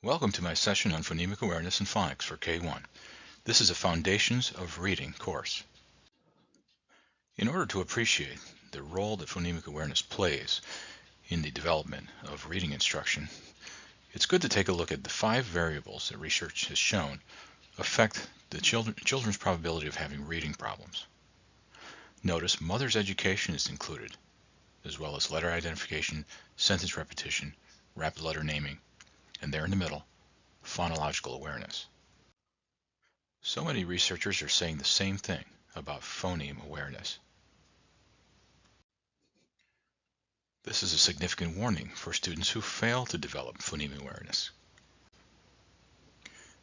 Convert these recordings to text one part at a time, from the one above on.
Welcome to my session on phonemic awareness and phonics for K1. This is a Foundations of Reading course. In order to appreciate the role that phonemic awareness plays in the development of reading instruction, it's good to take a look at the 5 variables that research has shown affect the children's probability of having reading problems. Notice mother's education is included, as well as letter identification, sentence repetition, rapid letter naming, and there in the middle, phonological awareness. So many researchers are saying the same thing about phoneme awareness. This is a significant warning for students who fail to develop phoneme awareness.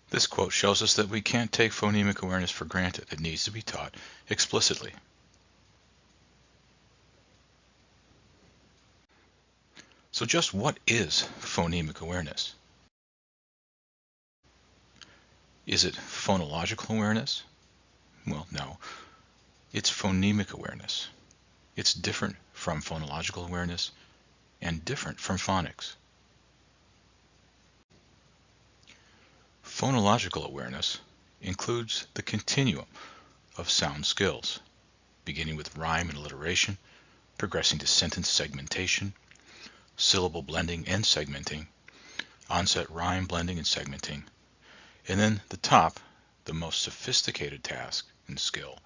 This quote shows us that we can't take phonemic awareness for granted. It needs to be taught explicitly. So just what is phonemic awareness? Is it phonological awareness? Well, no. It's phonemic awareness. It's different from phonological awareness and different from phonics. Phonological awareness includes the continuum of sound skills, beginning with rhyme and alliteration, progressing to sentence segmentation, syllable blending and segmenting, onset rhyme blending and segmenting, and then the most sophisticated task and skill,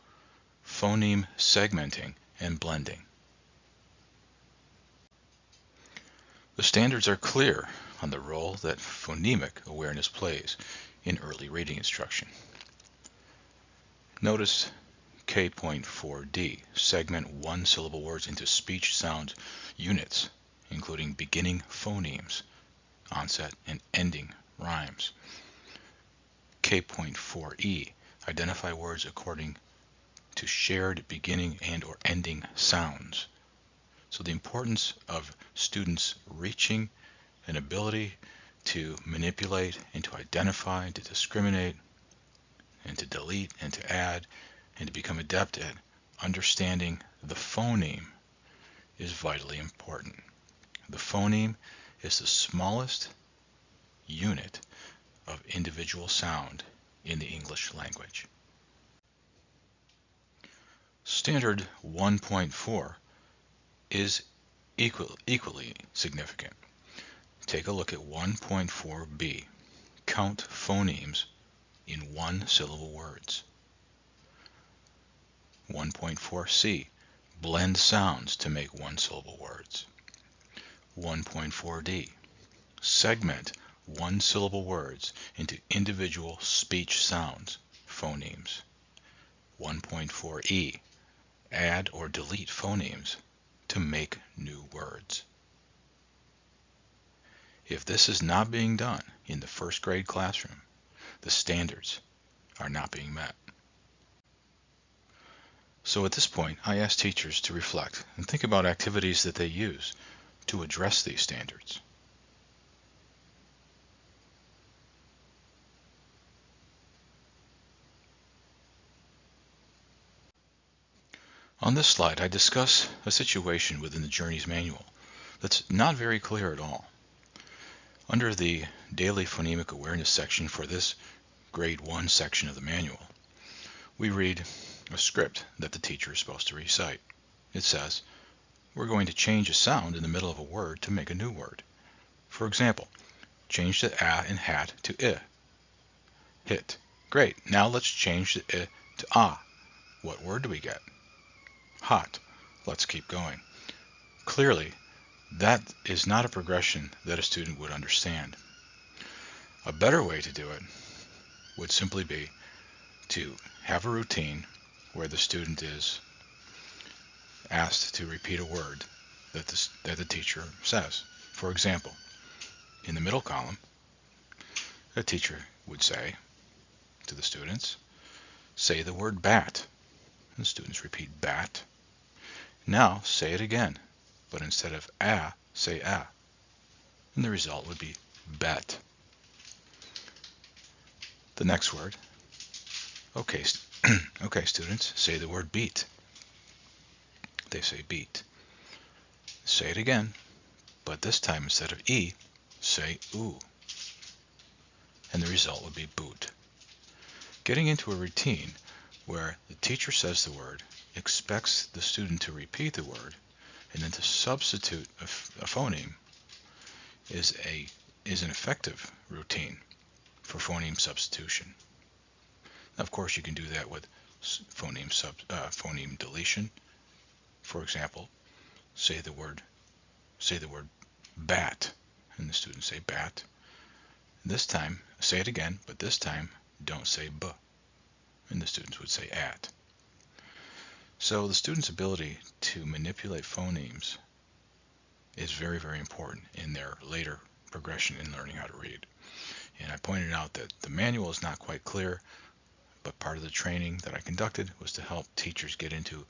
phoneme segmenting and blending. The standards are clear on the role that phonemic awareness plays in early reading instruction. Notice K.4d, segment one-syllable words into speech sound units, including beginning phonemes, onset and ending rhymes. K.4e, identify words according to shared beginning and or ending sounds. So the importance of students reaching an ability to manipulate and to identify, to discriminate, and to delete and to add, and to become adept at understanding the phoneme is vitally important. The phoneme is the smallest unit of individual sound in the English language. Standard 1.4 is equally significant. Take a look at 1.4b, count phonemes in one-syllable words. 1.4c, blend sounds to make one-syllable words. 1.4d, segment one-syllable words into individual speech sounds, phonemes. 1.4e, add or delete phonemes to make new words. If this is not being done in the first grade classroom, the standards are not being met. So at this point, I ask teachers to reflect and think about activities that they use to address these standards. On this slide, I discuss a situation within the Journeys manual that's not very clear at all. Under the Daily Phonemic Awareness section for this Grade 1 section of the manual, we read a script that the teacher is supposed to recite. It says, we're going to change a sound in the middle of a word to make a new word. For example, change the a in hat to I. Hit. Great. Now let's change the I to ah. What word do we get? Hot. Let's keep going. Clearly, that is not a progression that a student would understand. A better way to do it would simply be to have a routine where the student is asked to repeat a word that the teacher says. For example, in the middle column, a teacher would say to the students, say the word bat. And the students repeat bat. Now say it again, but instead of a, say a. And the result would be bet. The next word. Okay, students, say the word beat. They say beat. Say it again, but this time instead of e, say oo. and the result would be boot. Getting into a routine where the teacher says the word, expects the student to repeat the word, and then to substitute a phoneme is an effective routine for phoneme substitution. Now, of course, you can do that with phoneme deletion. For example, say the word bat, and the students say bat. This time, say it again, but this time don't say b, and the students would say at. So the student's ability to manipulate phonemes is very, very important in their later progression in learning how to read. And I pointed out that the manual is not quite clear, but part of the training that I conducted was to help teachers get into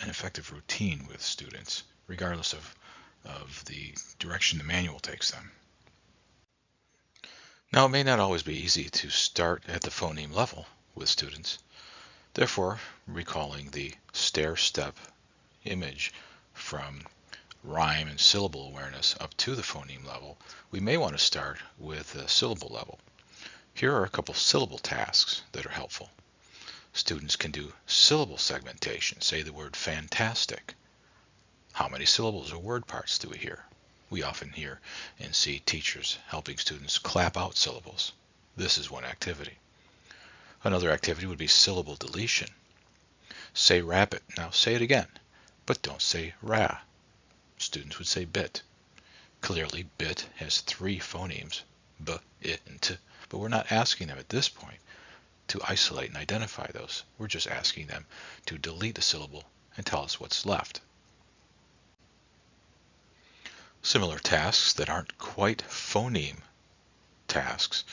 an effective routine with students, regardless of the direction the manual takes them. Now, it may not always be easy to start at the phoneme level with students. Therefore, recalling the stair-step image from rhyme and syllable awareness up to the phoneme level, we may want to start with the syllable level. Here are a couple syllable tasks that are helpful. Students can do syllable segmentation, say the word fantastic. How many syllables or word parts do we hear? We often hear and see teachers helping students clap out syllables. This is one activity. Another activity would be syllable deletion. Say rabbit. Now say it again, but don't say ra. Students would say bit. Clearly, bit has 3 phonemes, b, it, and t, but we're not asking them at this point to isolate and identify those. We're just asking them to delete the syllable and tell us what's left. Similar tasks that aren't quite phoneme tasks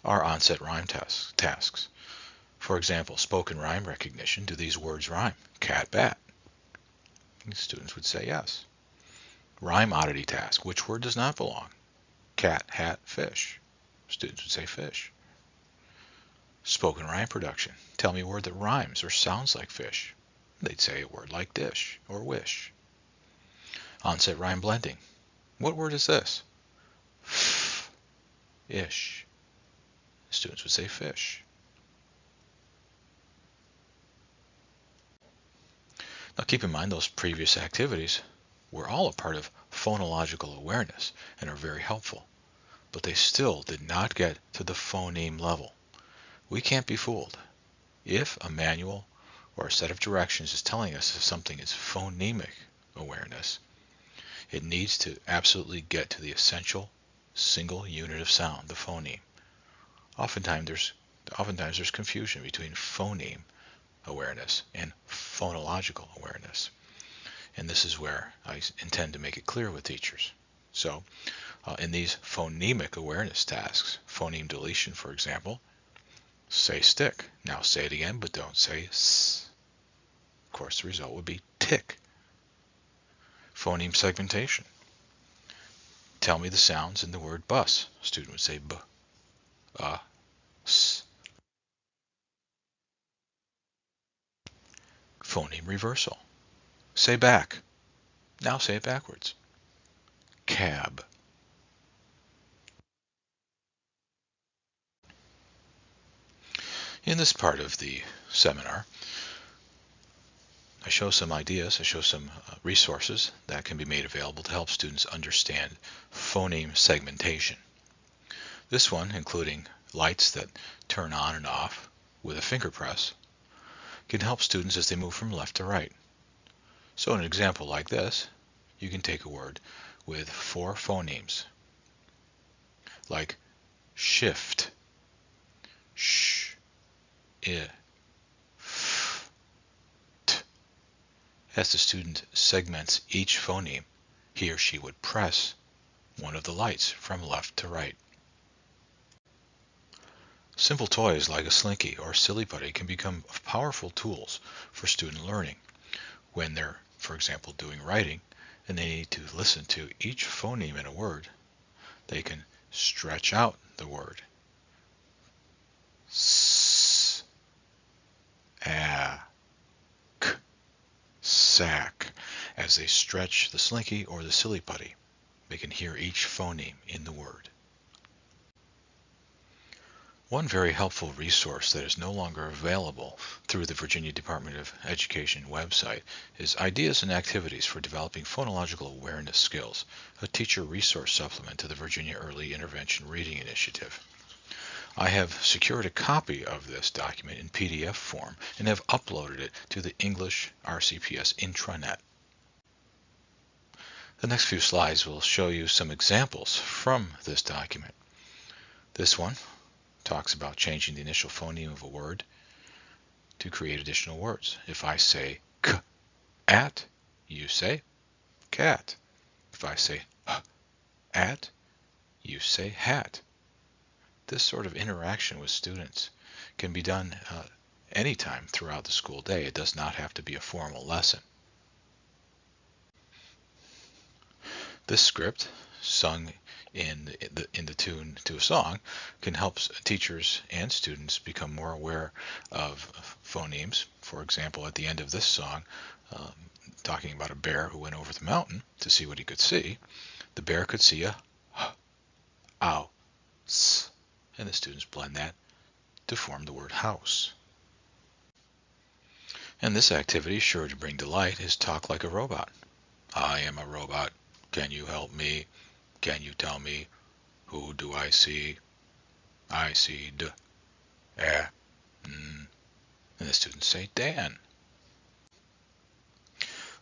are onset rhyme tasks. For example, spoken rhyme recognition. Do these words rhyme? Cat, bat. Students would say yes. Rhyme oddity task. Which word does not belong? Cat, hat, fish. Students would say fish. Spoken rhyme production. Tell me a word that rhymes or sounds like fish. They'd say a word like dish or wish. Onset rhyme blending. What word is this? Ish. Students would say fish. Now keep in mind those previous activities were all a part of phonological awareness and are very helpful, but they still did not get to the phoneme level. We can't be fooled. If a manual or a set of directions is telling us that something is phonemic awareness, it needs to absolutely get to the essential single unit of sound, the phoneme. Oftentimes there's confusion between phoneme awareness and phonological awareness. And this is where I intend to make it clear with teachers. So in these phonemic awareness tasks, phoneme deletion, for example, say stick. Now say it again, but don't say s. Of course, the result would be tick. Phoneme segmentation. Tell me the sounds in the word bus. A student would say b, s. Phoneme reversal. Say back. Now say it backwards. Cab. In this part of the seminar, I show some ideas, I show some resources that can be made available to help students understand phoneme segmentation. This one, including lights that turn on and off with a finger press, can help students as they move from left to right. So in an example like this, you can take a word with 4 phonemes, like shift, sh, I, f, t. As the student segments each phoneme, he or she would press one of the lights from left to right. Simple toys like a slinky or silly putty can become powerful tools for student learning when they're, for example, doing writing and they need to listen to each phoneme in a word. They can stretch out the word. S, a, k, sack. As they stretch the slinky or the silly putty, they can hear each phoneme in the word. One very helpful resource that is no longer available through the Virginia Department of Education website is Ideas and Activities for Developing Phonological Awareness Skills, a teacher resource supplement to the Virginia Early Intervention Reading Initiative. I have secured a copy of this document in PDF form and have uploaded it to the English RCPS intranet. The next few slides will show you some examples from this document. This one talks about changing the initial phoneme of a word to create additional words. If I say at, you say cat. If I say at, you say hat. This sort of interaction with students can be done anytime throughout the school day. It does not have to be a formal lesson. This script, sung in the tune to a song, can help teachers and students become more aware of phonemes. For example, at the end of this song, talking about a bear who went over the mountain to see what he could see, the bear could see a h, ow, s, and the students blend that to form the word house. And this activity, sure to bring delight, is talk like a robot. I am a robot. Can you help me? Can you tell me? Who do I see? I see D, and the students say Dan.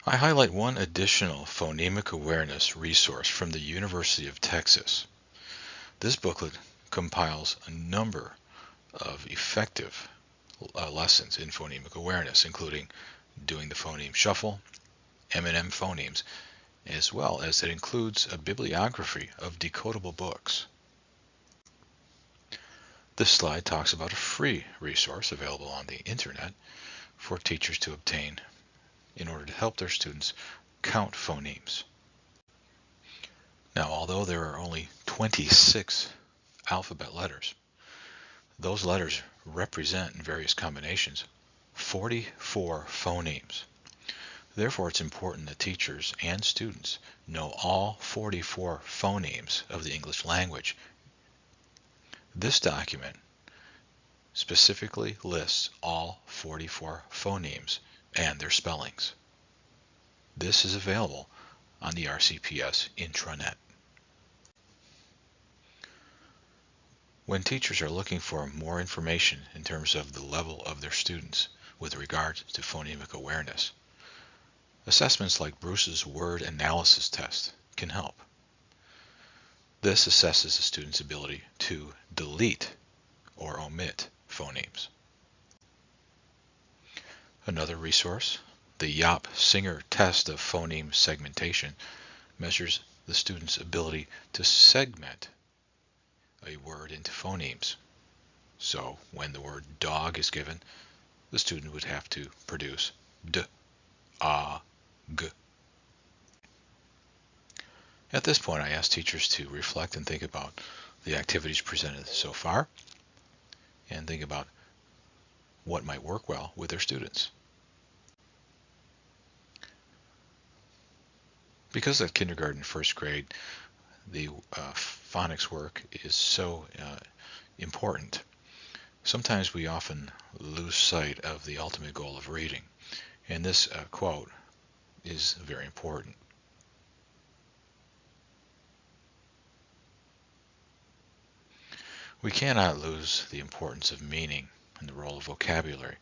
I highlight one additional phonemic awareness resource from the University of Texas. This booklet compiles a number of effective lessons in phonemic awareness, including doing the phoneme shuffle, M&M phonemes, as well as it includes a bibliography of decodable books. This slide talks about a free resource available on the internet for teachers to obtain in order to help their students count phonemes. Now, although there are only 26 alphabet letters, those letters represent, in various combinations, 44 phonemes. Therefore, it's important that teachers and students know all 44 phonemes of the English language. This document specifically lists all 44 phonemes and their spellings. This is available on the RCPS intranet. When teachers are looking for more information in terms of the level of their students with regard to phonemic awareness, assessments like Bruce's word analysis test can help. This assesses the student's ability to delete or omit phonemes. Another resource, the Yop-Singer test of phoneme segmentation, measures the student's ability to segment a word into phonemes. So when the word dog is given, the student would have to produce D, A, G. At this point, I ask teachers to reflect and think about the activities presented so far and think about what might work well with their students. Because at kindergarten, first grade, the phonics work is so important, sometimes we often lose sight of the ultimate goal of reading. And this quote is very important. We cannot lose the importance of meaning and the role of vocabulary,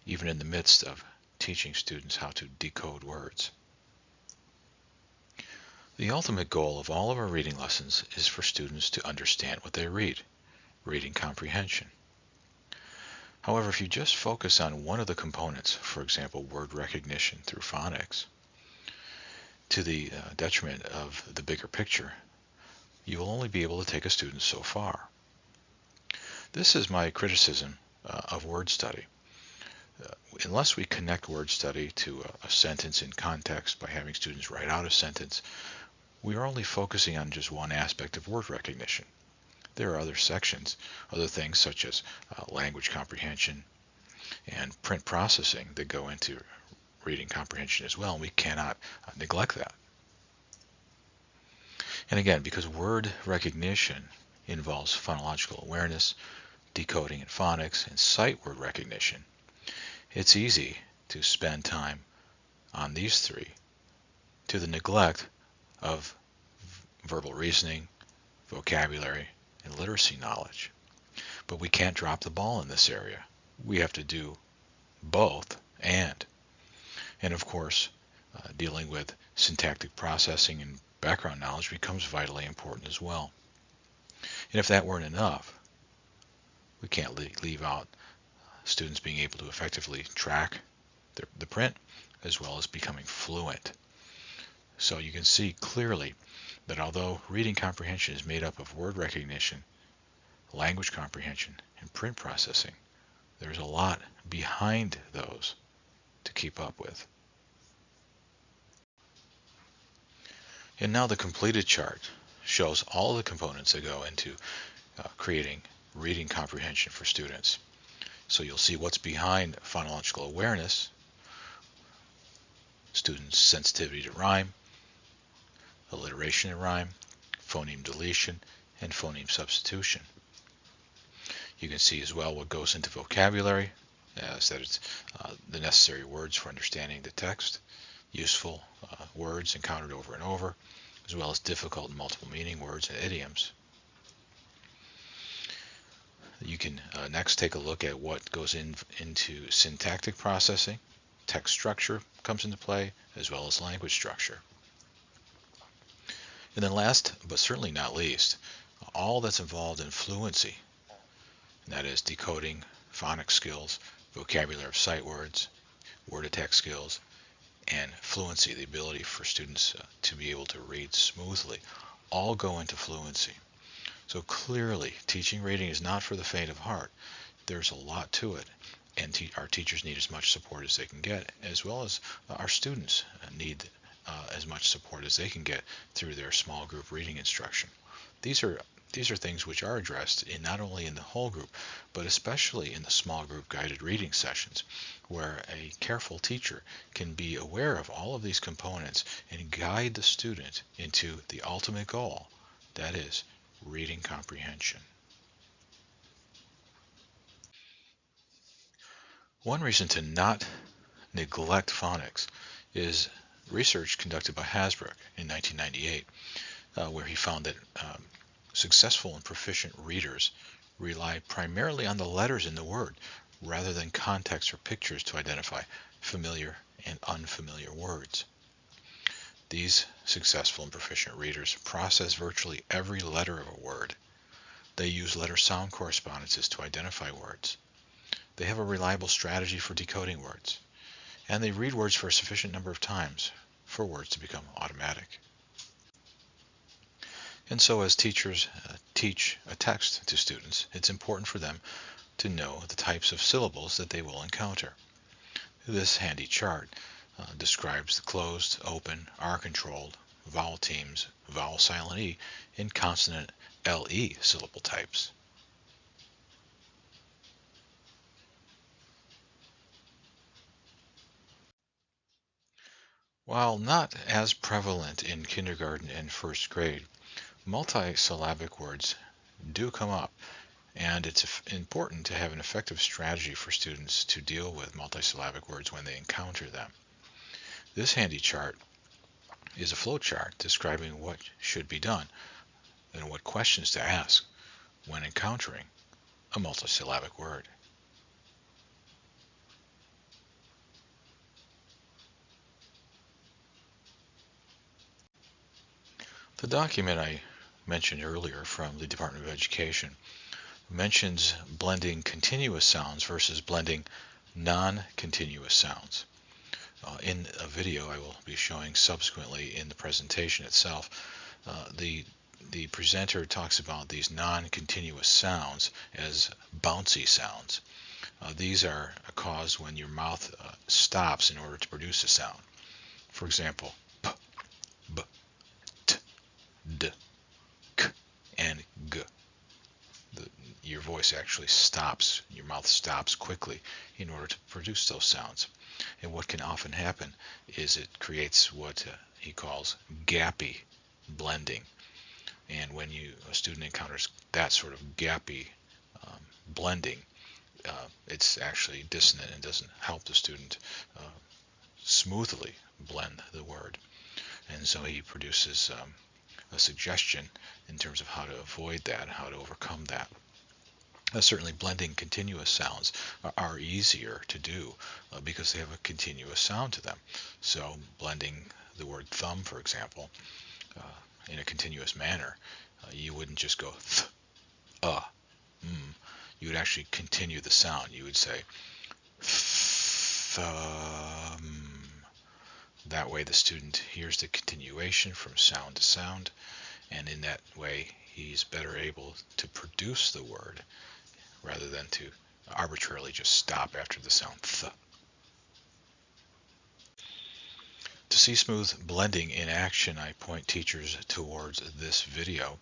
even in the midst of teaching students how to decode words. The ultimate goal of all of our reading lessons is for students to understand what they read, reading comprehension. However, if you just focus on one of the components, for example, word recognition through phonics, to the detriment of the bigger picture, you will only be able to take a student so far. This is my criticism of word study. Unless we connect word study to a sentence in context by having students write out a sentence, we are only focusing on just one aspect of word recognition. There are other sections, other things such as language comprehension and print processing that go into reading comprehension as well, and we cannot neglect that. And again, because word recognition involves phonological awareness, decoding and phonics, and sight word recognition. It's easy to spend time on these three to the neglect of verbal reasoning, vocabulary, and literacy knowledge. But we can't drop the ball in this area. We have to do both and. And of course, dealing with syntactic processing and background knowledge becomes vitally important as well. And if that weren't enough, we can't leave out students being able to effectively track the print as well as becoming fluent. So you can see clearly that although reading comprehension is made up of word recognition, language comprehension, and print processing, there's a lot behind those to keep up with. And now the completed chart shows all the components that go into creating reading comprehension for students. So you'll see what's behind phonological awareness, students' sensitivity to rhyme, alliteration in rhyme, phoneme deletion, and phoneme substitution. You can see as well what goes into vocabulary, as that it's the necessary words for understanding the text, useful words encountered over and over, as well as difficult and multiple meaning words and idioms. You can next take a look at what goes into syntactic processing. Text structure comes into play, as well as language structure. And then last, but certainly not least, all that's involved in fluency, and that is decoding, phonics skills, vocabulary of sight words, word-to-text skills, and fluency, the ability for students to be able to read smoothly, all go into fluency. So clearly, teaching reading is not for the faint of heart. There's a lot to it, and our teachers need as much support as they can get, as well as our students need as much support as they can get through their small group reading instruction. These are things which are addressed not only in the whole group, but especially in the small group guided reading sessions, where a careful teacher can be aware of all of these components and guide the student into the ultimate goal, that is, reading comprehension. One reason to not neglect phonics is research conducted by Hasbrook in 1998, where he found that successful and proficient readers rely primarily on the letters in the word rather than context or pictures to identify familiar and unfamiliar words. These successful and proficient readers process virtually every letter of a word. They use letter-sound correspondences to identify words. They have a reliable strategy for decoding words. And they read words for a sufficient number of times for words to become automatic. And so as teachers teach a text to students, it's important for them to know the types of syllables that they will encounter. This handy chart describes the closed, open, R-controlled, vowel teams, vowel silent E, and consonant LE syllable types. While not as prevalent in kindergarten and first grade, multisyllabic words do come up, and it's important to have an effective strategy for students to deal with multisyllabic words when they encounter them. This handy chart is a flow chart describing what should be done and what questions to ask when encountering a multisyllabic word. The document I mentioned earlier from the Department of Education mentions blending continuous sounds versus blending non-continuous sounds. In a video I will be showing subsequently in the presentation itself, the presenter talks about these non-continuous sounds as bouncy sounds. These are caused when your mouth stops in order to produce a sound. For example, p, b, t, d, k, and g. Your voice actually stops, your mouth stops quickly in order to produce those sounds. And what can often happen is it creates what he calls gappy blending. And when a student encounters that sort of gappy blending. It's actually dissonant and doesn't help the student smoothly blend the word. And so he produces a suggestion in terms of how to avoid that, how to overcome that. Certainly blending continuous sounds are easier to do because they have a continuous sound to them. So blending the word thumb, for example, in a continuous manner, you wouldn't just go th, you would actually continue the sound. You would say thumb. That way the student hears the continuation from sound to sound, and in that way he's better able to produce the word rather than to arbitrarily just stop after the sound th. To see smooth blending in action, I point teachers towards this video.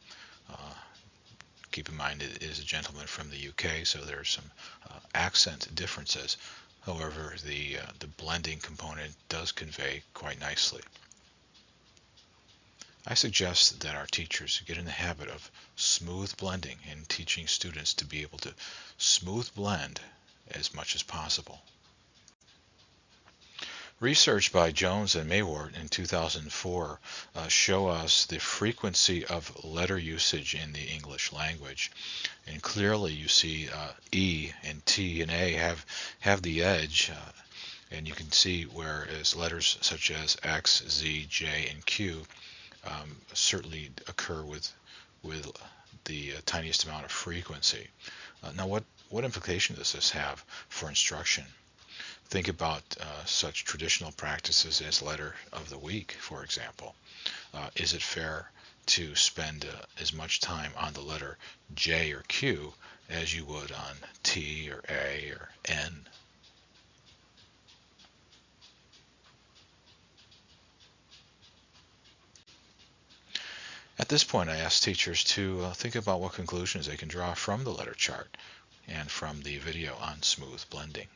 Keep in mind it is a gentleman from the UK, so there are some accent differences. However, the blending component does convey quite nicely. I suggest that our teachers get in the habit of smooth blending and teaching students to be able to smooth blend as much as possible. Research by Jones and Mayward in 2004 show us the frequency of letter usage in the English language. And clearly you see E and T and A have the edge, and you can see whereas letters such as X, Z, J, and Q certainly occur with the tiniest amount of frequency. Now what implication does this have for instruction? Think about such traditional practices as letter of the week, for example. Is it fair to spend as much time on the letter J or Q as you would on T or A or N? At this point, I ask teachers to think about what conclusions they can draw from the letter chart and from the video on smooth blending.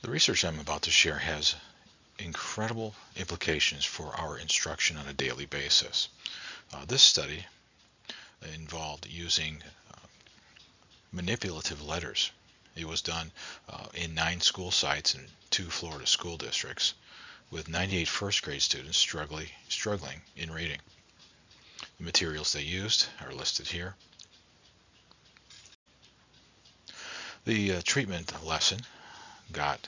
The research I'm about to share has incredible implications for our instruction on a daily basis. This study involved using manipulative letters. It was done in 9 school sites in 2 Florida school districts with 98 first grade students struggling in reading. The materials they used are listed here. The treatment lesson got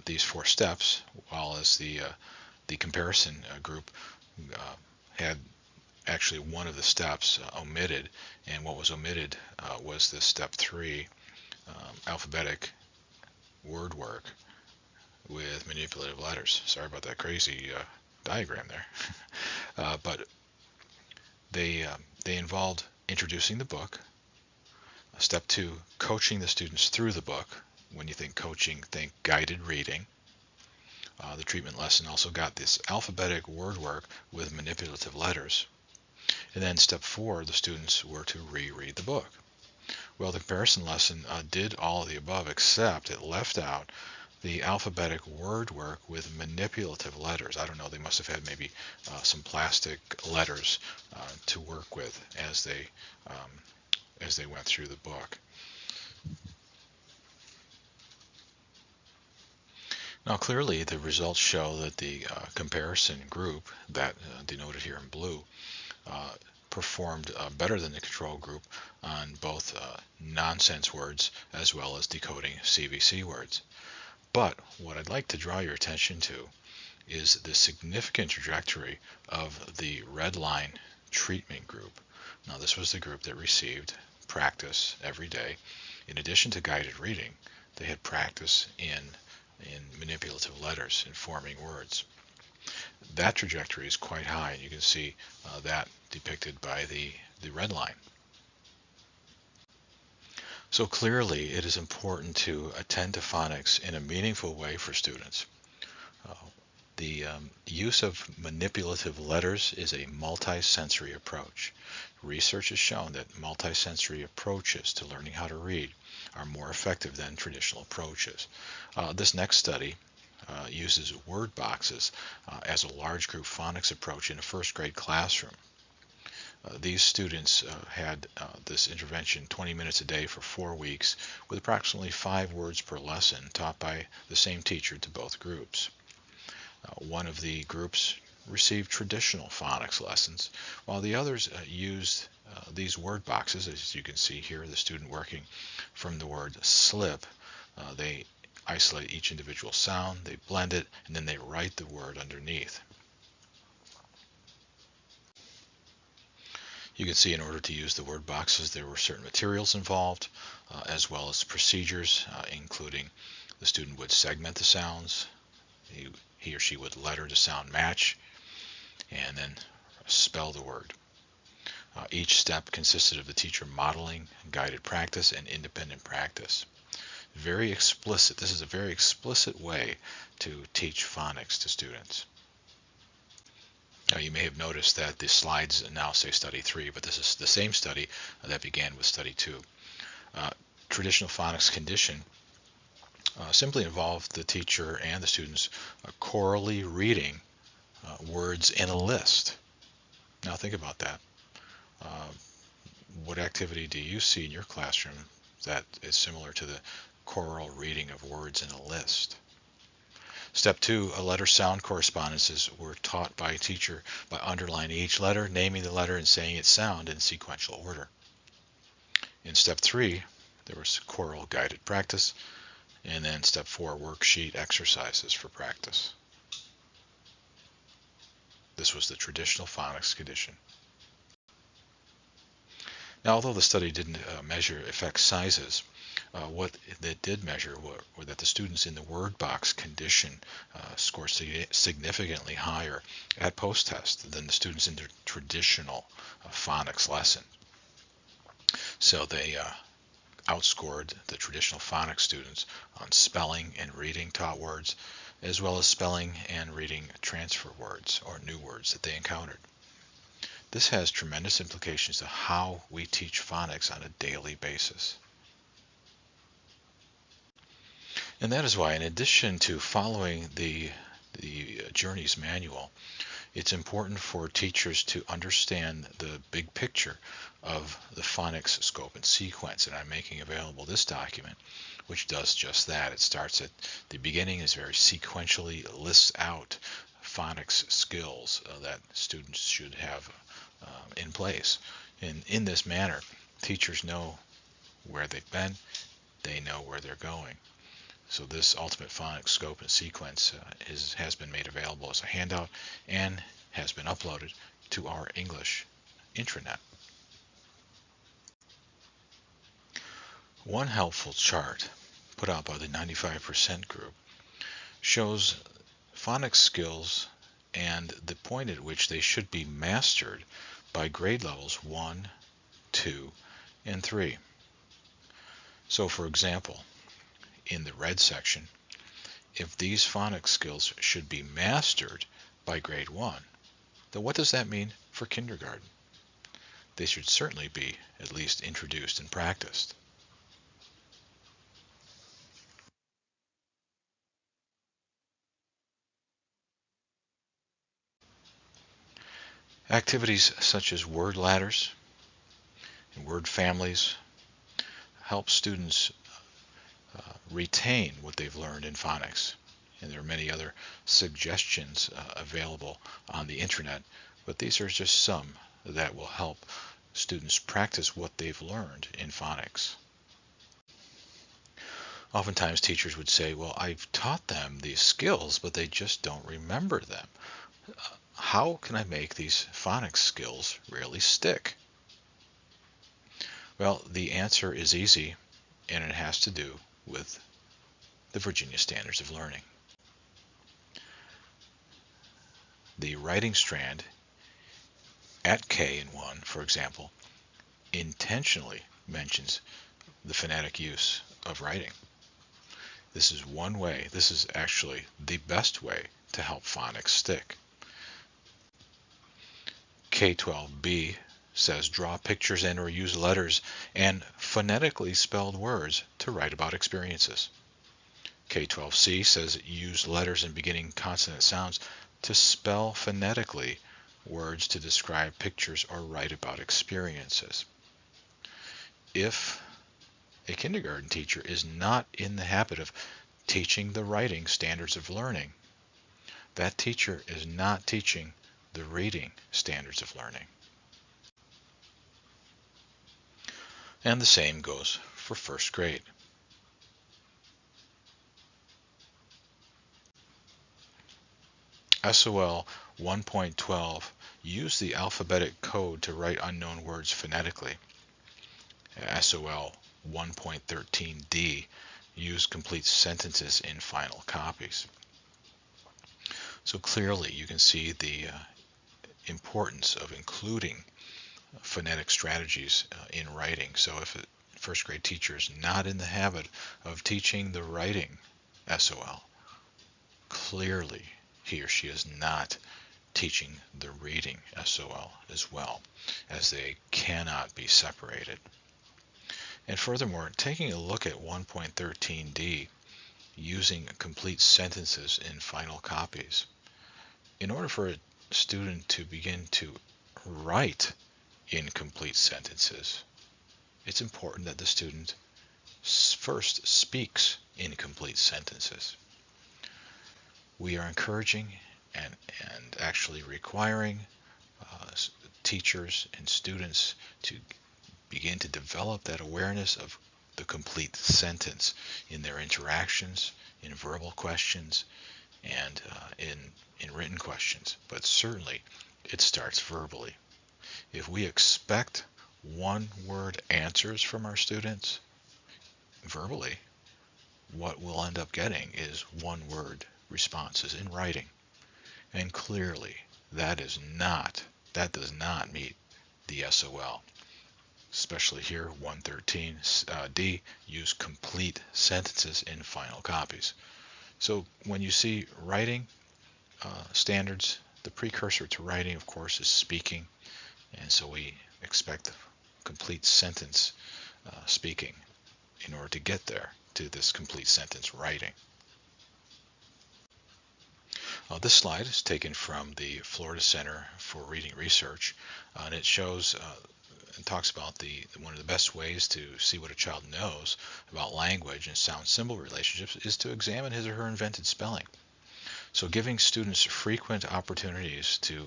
these 4 steps, while as the comparison group had actually one of the steps omitted, and what was omitted was the step 3 alphabetic word work with manipulative letters. Sorry about that crazy diagram there. But they involved introducing the book. Step 2, coaching the students through the book. When you think coaching, think guided reading. The treatment lesson also got this alphabetic word work with manipulative letters. And then step 4, the students were to reread the book. Well, the comparison lesson did all of the above, except it left out the alphabetic word work with manipulative letters. I don't know, they must have had maybe some plastic letters to work with as they went through the book. Now clearly the results show that the comparison group, that denoted here in blue, performed better than the control group on both nonsense words as well as decoding CVC words. But what I'd like to draw your attention to is the significant trajectory of the red line treatment group. Now this was the group that received practice every day. In addition to guided reading, they had practice in manipulative letters in forming words. That trajectory is quite high, and you can see that depicted by the red line. So clearly it is important to attend to phonics in a meaningful way for students. The use of manipulative letters is a multi-sensory approach. Research has shown that multi-sensory approaches to learning how to read are more effective than traditional approaches. This next study uses word boxes as a large group phonics approach in a first grade classroom. These students had this intervention 20 minutes a day for 4 weeks with approximately 5 words per lesson taught by the same teacher to both groups. One of the groups received traditional phonics lessons, while the others used these word boxes. As you can see here, the student working from the word slip. They isolate each individual sound, they blend it, and then they write the word underneath. You can see in order to use the word boxes there were certain materials involved, as well as procedures, including the student would segment the sounds, he or she would letter to sound match, and then spell the word. Each step consisted of the teacher modeling, guided practice, and independent practice. Very explicit. This is a very explicit way to teach phonics to students. Now you may have noticed that the slides now say study 3, but this is the same study that began with study 2. Traditional phonics condition simply involved the teacher and the students chorally reading words in a list. Now think about that. What activity do you see in your classroom that is similar to the choral reading of words in a list? Step 2, letter sound correspondences were taught by a teacher by underlining each letter, naming the letter, and saying its sound in sequential order. In step 3, there was choral guided practice, and then step 4, worksheet exercises for practice. This was the traditional phonics condition. Now, although the study didn't measure effect sizes, what it did measure were that the students in the word box condition scored significantly higher at post-test than the students in the traditional phonics lesson. So they outscored the traditional phonics students on spelling and reading taught words, as well as spelling and reading transfer words or new words that they encountered. This has tremendous implications to how we teach phonics on a daily basis. And that is why, in addition to following the Journeys manual, it's important for teachers to understand the big picture of the phonics scope and sequence. And I'm making available this document, which does just that. It starts at the beginning, is very sequentially lists out phonics skills that students should have in place. And in this manner, teachers know where they've been, they know where they're going. So this ultimate phonics scope and sequence has been made available as a handout and has been uploaded to our English intranet. One helpful chart put out by the 95% group shows phonics skills and the point at which they should be mastered by grade levels 1, 2, and 3. So for example, in the red section, if these phonics skills should be mastered by grade 1, then what does that mean for kindergarten? They should certainly be at least introduced and practiced. Activities such as word ladders and word families help students retain what they've learned in phonics. And there are many other suggestions available on the internet, but these are just some that will help students practice what they've learned in phonics. Oftentimes teachers would say, well, I've taught them these skills, but they just don't remember them. How can I make these phonics skills really stick? Well, the answer is easy, and it has to do with the Virginia Standards of Learning. The writing strand at K in 1, for example, intentionally mentions the phonetic use of writing. This is one way, this is actually the best way to help phonics stick. K12B says draw pictures and or use letters and phonetically spelled words to write about experiences. K12C says use letters and beginning consonant sounds to spell phonetically words to describe pictures or write about experiences. If a kindergarten teacher is not in the habit of teaching the writing standards of learning, that teacher is not teaching the reading standards of learning. And the same goes for first grade. SOL 1.12 use the alphabetic code to write unknown words phonetically. SOL 1.13d use complete sentences in final copies. So clearly you can see the importance of including phonetic strategies in writing. So if a first grade teacher is not in the habit of teaching the writing SOL, clearly he or she is not teaching the reading SOL as well, as they cannot be separated. And furthermore, taking a look at 1.13d, using complete sentences in final copies. In order for a student to begin to write incomplete sentences, it's important that the student first speaks incomplete sentences. We are encouraging and actually requiring teachers and students to begin to develop that awareness of the complete sentence in their interactions, in verbal questions, and in written questions. But certainly it starts verbally. If we expect one-word answers from our students verbally, what we'll end up getting is one-word responses in writing. And clearly that does not meet the SOL. Especially here, 113D, use complete sentences in final copies. So when you see writing standards, the precursor to writing, of course, is speaking. And so we expect complete sentence speaking in order to get there to this complete sentence writing. This slide is taken from the Florida Center for Reading Research, and it shows and talks about one of the best ways to see what a child knows about language and sound-symbol relationships is to examine his or her invented spelling. So giving students frequent opportunities to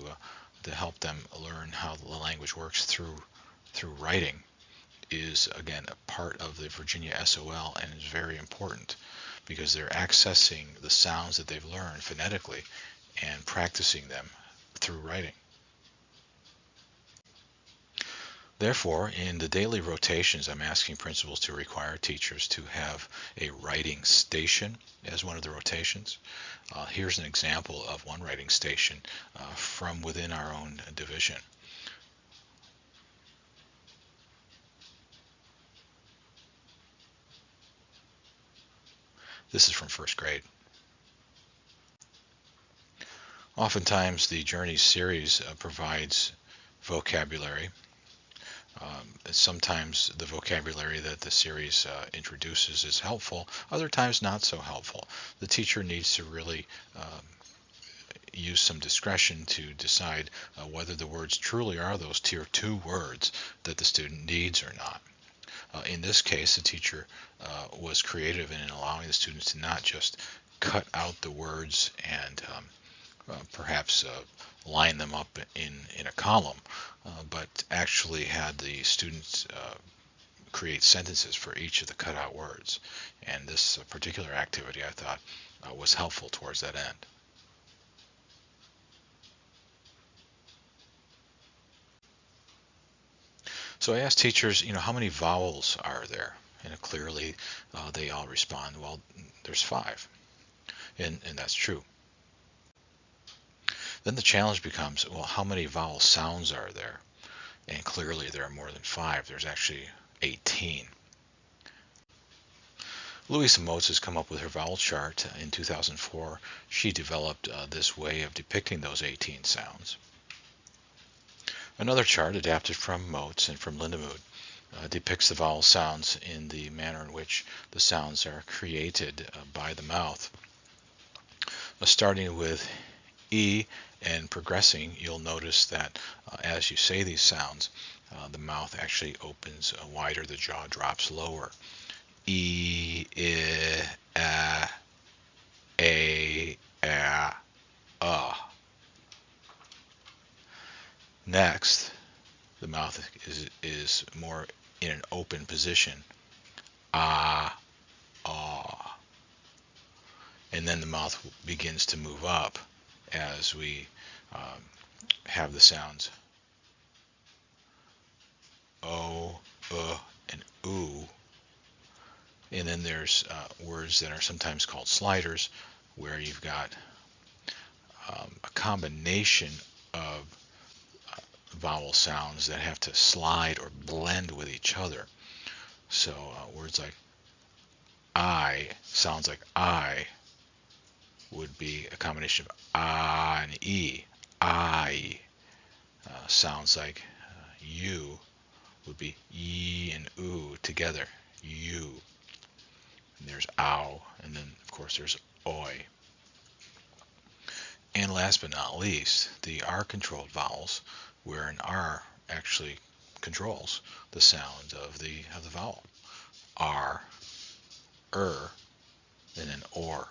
help them learn how the language works through writing is, again, a part of the Virginia SOL and is very important because they're accessing the sounds that they've learned phonetically and practicing them through writing. Therefore, in the daily rotations, I'm asking principals to require teachers to have a writing station as one of the rotations. Here's an example of one writing station from within our own division. This is from first grade. Oftentimes the Journeys series provides vocabulary. Sometimes the vocabulary that the series introduces is helpful, other times not so helpful. The teacher needs to really use some discretion to decide whether the words truly are those tier 2 words that the student needs or not. In this case, the teacher was creative in allowing the students to not just cut out the words and perhaps line them up in a column, but actually had the students create sentences for each of the cutout words. And this particular activity, I thought, was helpful towards that end. So I asked teachers, how many vowels are there? And clearly they all respond, well, there's 5. And that's true. Then the challenge becomes, well, how many vowel sounds are there? And clearly there are more than 5. There's actually 18. Louisa Moats has come up with her vowel chart. In 2004, she developed this way of depicting those 18 sounds. Another chart adapted from Moats and from Lindemuth depicts the vowel sounds in the manner in which the sounds are created by the mouth. Starting with E and progressing, you'll notice that as you say these sounds, the mouth actually opens wider, the jaw drops lower. E, I, A, Next, the mouth is more in an open position. Ah, ah. And then the mouth begins to move up as we have the sounds O, and oo. And then there's words that are sometimes called sliders, where you've got a combination of vowel sounds that have to slide or blend with each other. So words like I sounds like I would be a combination of ah and e. I sounds like you would be ye and oo together. You. And there's ow, and then of course there's oi. And last but not least, the R-controlled vowels, where an R actually controls the sound of the vowel. R, and then or.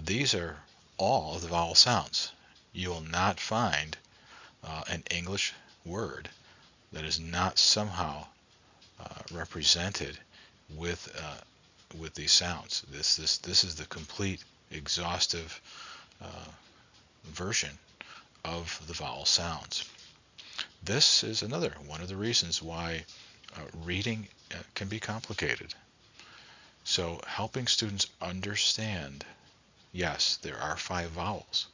These are all of the vowel sounds. You will not find an English word that is not somehow represented with these sounds. This is the complete, exhaustive version of the vowel sounds. This is another one of the reasons why reading can be complicated. So helping students understand, yes, there are 5 vowels,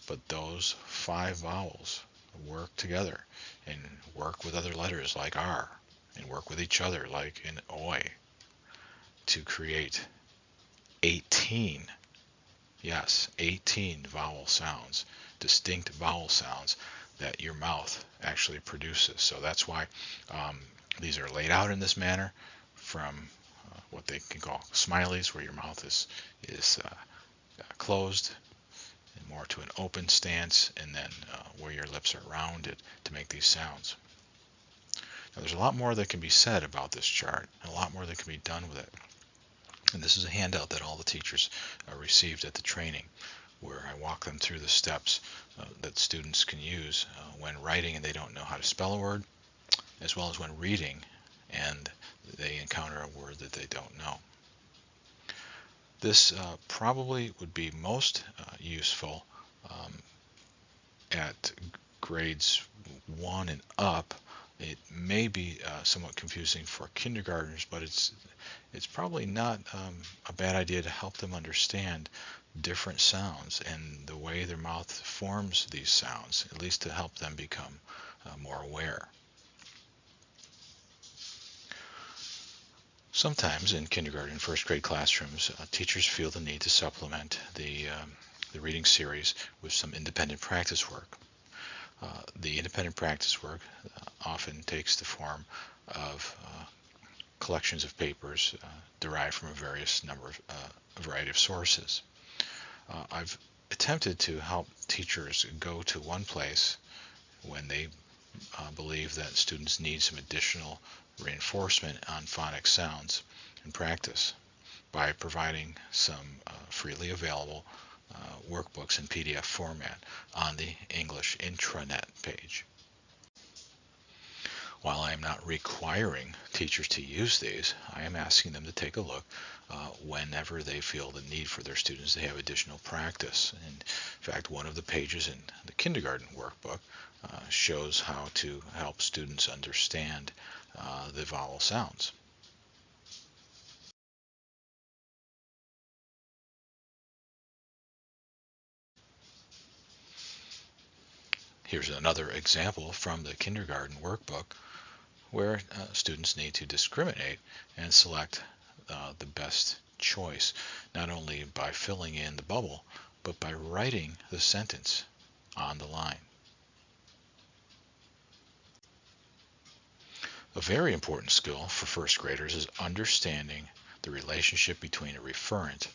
but those 5 vowels work together and work with other letters like R, and work with each other like in oi, to create 18, yes, 18 vowel sounds, distinct vowel sounds that your mouth actually produces. So that's why these are laid out in this manner, from what they can call smileys, where your mouth is closed and more to an open stance, and then where your lips are rounded to make these sounds. Now, there's a lot more that can be said about this chart, and a lot more that can be done with it. And this is a handout that all the teachers received at the training, where I walk them through the steps that students can use when writing and they don't know how to spell a word, as well as when reading and they encounter a word that they don't know. This probably would be most useful at grades 1 and up. It may be somewhat confusing for kindergartners, but it's probably not a bad idea to help them understand different sounds and the way their mouth forms these sounds, at least to help them become more aware. Sometimes in kindergarten and first grade classrooms, teachers feel the need to supplement the reading series with some independent practice work. The independent practice work often takes the form of collections of papers derived from a variety of sources. I've attempted to help teachers go to one place when they believe that students need some additional reinforcement on phonics sounds and practice, by providing some freely available workbooks in PDF format on the English intranet page. While I am not requiring teachers to use these, I am asking them to take a look whenever they feel the need for their students to have additional practice. In fact, one of the pages in the kindergarten workbook shows how to help students understand the vowel sounds. Here's another example from the kindergarten workbook, where students need to discriminate and select the best choice, not only by filling in the bubble, but by writing the sentence on the line. A very important skill for first graders is understanding the relationship between a referent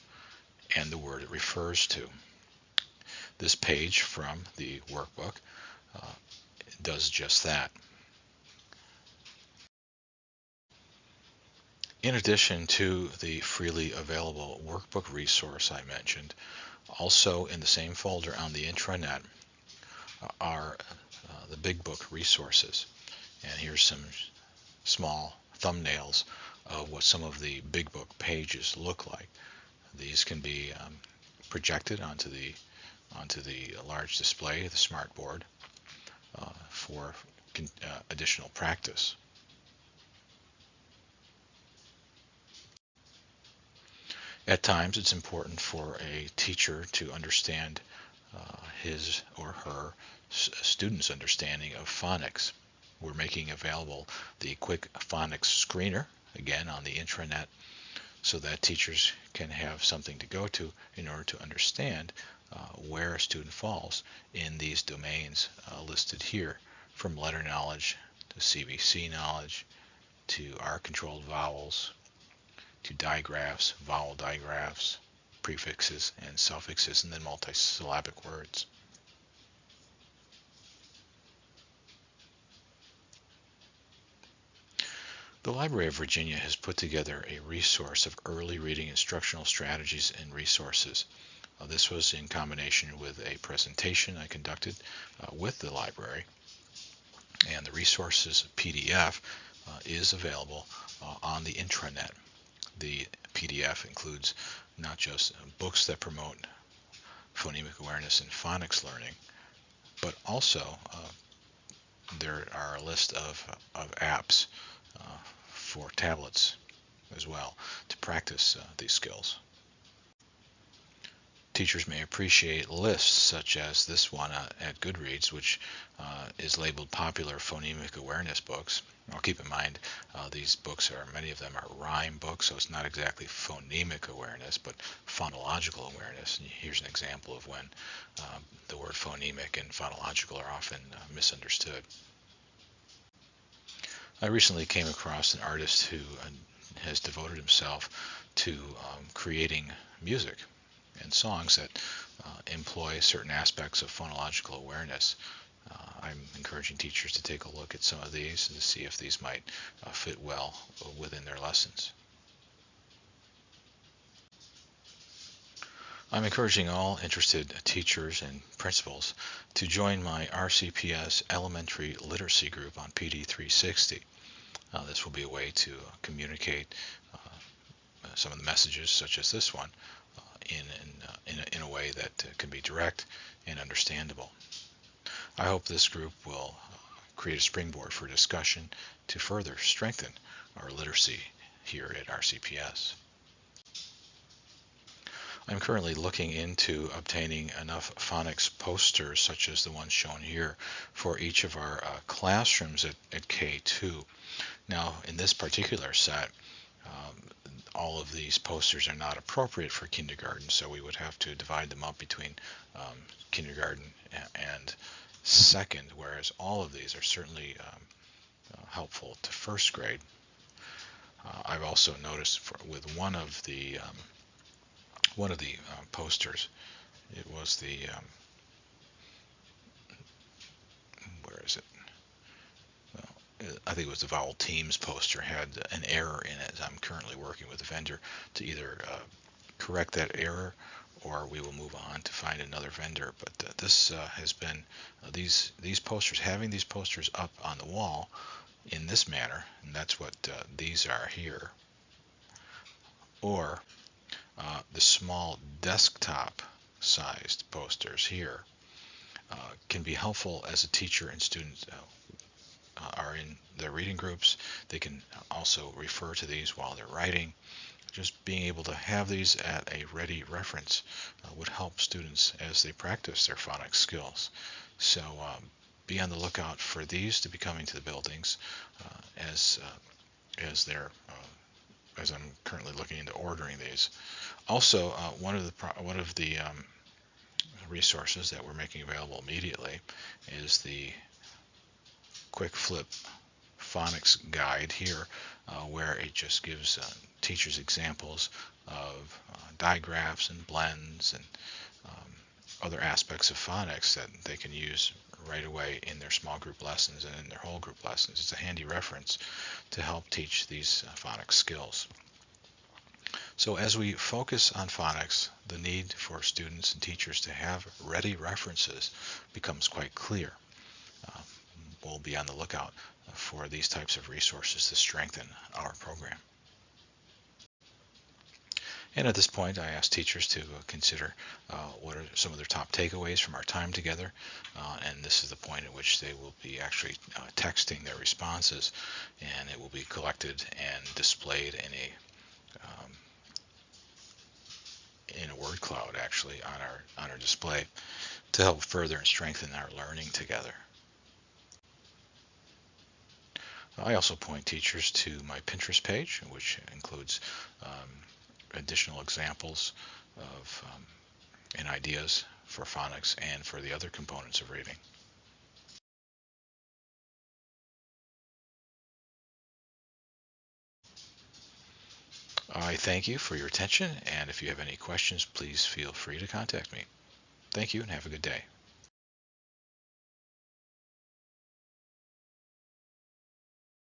and the word it refers to. This page from the workbook does just that. In addition to the freely available workbook resource I mentioned, also in the same folder on the intranet are the Big Book resources. And here's some small thumbnails of what some of the Big Book pages look like. These can be projected onto the large display, the smart board, for additional practice. At times, it's important for a teacher to understand his or her student's understanding of phonics. We're making available the quick phonics screener, again on the intranet, so that teachers can have something to go to in order to understand where a student falls in these domains listed here, from letter knowledge to CVC knowledge to R-controlled vowels to digraphs, vowel digraphs, prefixes and suffixes, and then multisyllabic words. The Library of Virginia has put together a resource of early reading instructional strategies and resources. This was in combination with a presentation I conducted with the library, and the resources PDF is available on the intranet. The PDF includes not just books that promote phonemic awareness and phonics learning, but also there are a list of apps for tablets as well to practice these skills. Teachers may appreciate lists such as this one at Goodreads, which is labeled Popular Phonemic Awareness Books. Now keep in mind, these books many of them are rhyme books, so it's not exactly phonemic awareness, but phonological awareness. And here's an example of when the word phonemic and phonological are often misunderstood. I recently came across an artist who has devoted himself to creating music and songs that employ certain aspects of phonological awareness. I'm encouraging teachers to take a look at some of these and to see if these might fit well within their lessons. I'm encouraging all interested teachers and principals to join my RCPS Elementary Literacy Group on PD 360. This will be a way to communicate some of the messages, such as this one, in a way that can be direct and understandable. I hope this group will create a springboard for discussion to further strengthen our literacy here at RCPS. I'm currently looking into obtaining enough phonics posters, such as the ones shown here, for each of our classrooms at K2. Now, in this particular set, all of these posters are not appropriate for kindergarten, so we would have to divide them up between kindergarten and second, whereas all of these are certainly helpful to first grade. I've also noticed with one of the posters, it was the where is it? Well, I think it was the Vowel Teams poster had an error in it. I'm currently working with the vendor to either correct that error, or we will move on to find another vendor. But this has been these posters, having these posters up on the wall in this manner, and that's what these are here, or the small desktop sized posters here can be helpful as a teacher and students are in their reading groups. They can also refer to these while they're writing. Just being able to have these at a ready reference would help students as they practice their phonics skills. So be on the lookout for these to be coming to the buildings as I'm currently looking into ordering these. Also, one of the resources that we're making available immediately is the Quick Flip phonics guide here where it just gives teachers examples of digraphs and blends and other aspects of phonics that they can use right away in their small group lessons and in their whole group lessons. It's a handy reference to help teach these phonics skills. So as we focus on phonics, the need for students and teachers to have ready references becomes quite clear. We'll be on the lookout for these types of resources to strengthen our program. And at this point, I ask teachers to consider what are some of their top takeaways from our time together. And this is the point at which they will be actually texting their responses, and it will be collected and displayed in a word cloud actually on our display to help further and strengthen our learning together. I also point teachers to my Pinterest page, which includes additional examples of and ideas for phonics and for the other components of reading. I thank you for your attention, and if you have any questions, please feel free to contact me. Thank you and have a good day.